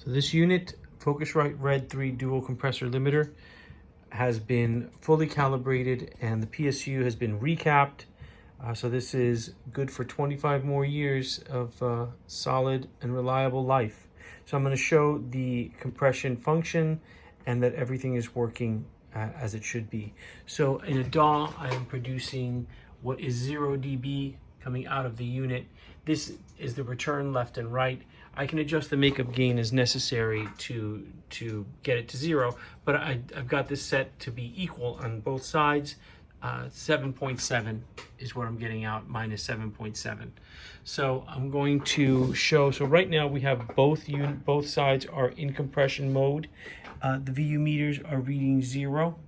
So this unit, Focusrite Red 3 dual compressor limiter, has been fully calibrated and the PSU has been recapped. So this is good for 25 more years of solid and reliable life. So I'm going to show the compression function and that everything is working as it should be. So in a DAW, I am producing what is 0 dB coming out of the unit. This is the return left and right. I can adjust the makeup gain as necessary to get it to 0, but I've got this set to be equal on both sides. 7.7 is what I'm getting out, minus 7.7. So I'm going to show, so right now we have both sides are in compression mode. The VU meters are reading 0.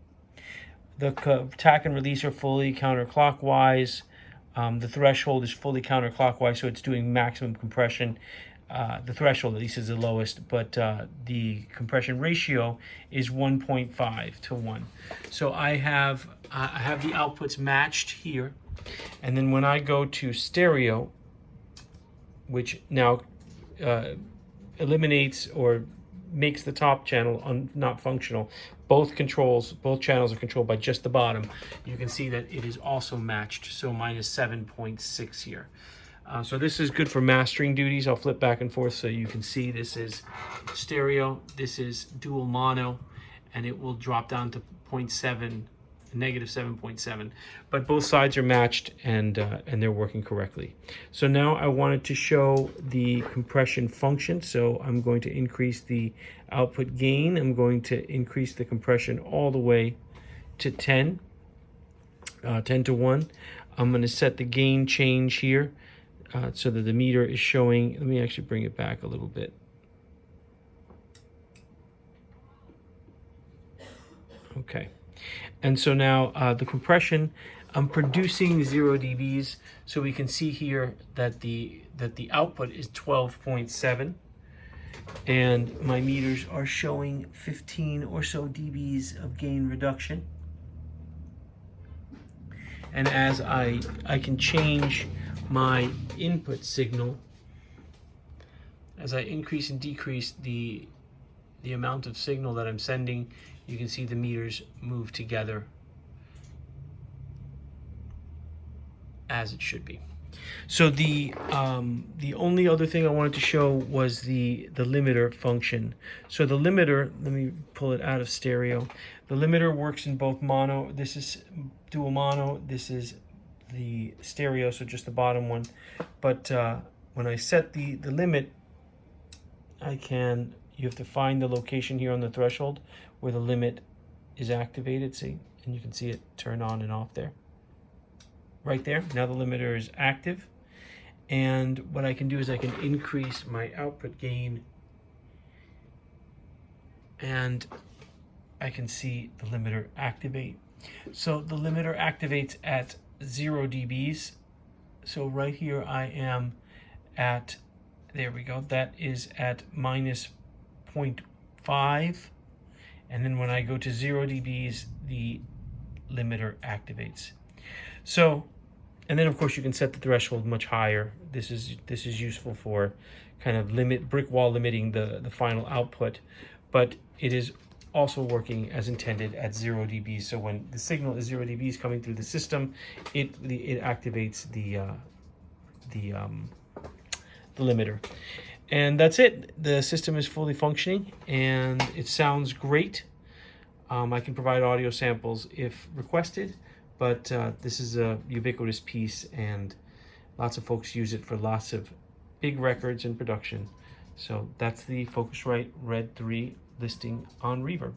The tack and release are fully counterclockwise. The threshold is fully counterclockwise, so it's doing maximum compression. The threshold at least is the lowest, but the compression ratio is 1.5 to 1. So I have the outputs matched here, and then when I go to stereo, which now eliminates or makes the top channel not functional, both channels are controlled by just the bottom. You can see that it is also matched, so minus 7.6 here. So this is good for mastering duties. I'll flip back and forth so you can see this is stereo, this is dual mono, and it will drop down to 0.7, negative 7.7. But both sides are matched and they're working correctly. So now I wanted to show the compression function. So I'm going to increase the output gain. I'm going to increase the compression all the way to 10 to 1. I'm going to set the gain change here. So that the meter is showing, let me actually bring it back a little bit. Okay, and so now the compression, I'm producing 0 dBs, so we can see here that the output is 12.7, and my meters are showing 15 or so dBs of gain reduction. And as I can change my input signal, as I increase and decrease the amount of signal that I'm sending, you can see the meters move together as it should be. So the only other thing I wanted to show was the limiter function. So the limiter, let me pull it out of stereo. The limiter works in both mono. This is dual mono. This is the stereo, so just the bottom one. But when I set the limit, you have to find the location here on the threshold where the limit is activated, see? And you can see it turn on and off there. Right there, now the limiter is active. And what I can do is I can increase my output gain, and I can see the limiter activate. So the limiter activates at 0 dBs. So right here I am at, there we go, that is at minus 0.5. And then when I go to 0 dBs, the limiter activates. So, and then of course you can set the threshold much higher. This is useful for kind of brick wall limiting the final output, but it is also working as intended at 0 dBs. So when the signal is 0 dBs coming through the system, it activates the limiter. And that's it. The system is fully functioning and it sounds great. I can provide audio samples if requested, but this is a ubiquitous piece and lots of folks use it for lots of big records in production. So that's the Focusrite Red 3 listing on Reverb.